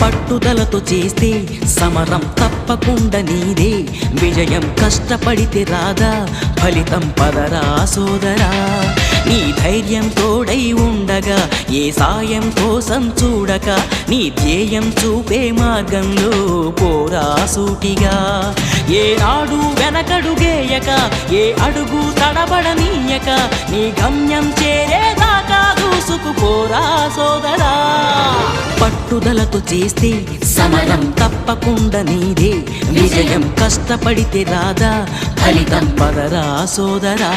పట్టుదలతో చేస్తే సమరం తప్పకుండా నీదే, విజయం కష్టపడితే రాదా ఫలితం పదరా సోదరా. నీ ధైర్యం తోడై ఉండగా ఏ సాయం కోసం చూడక, నీ ధ్యేయం చూపే మార్గంలో పోరా సూటిగా. ఏ నాడు వెనకడుగేయక, ఏ అడుగు తడబడనీయక, నీ గమ్యం చేరేదాకా దూసుకుపోరా సోదరా. పట్టుదలతో చేస్తే సమరం తప్పకుండా నీదే, విజయం కష్టపడితే రాదా ఫలితం పదరా సోదరా.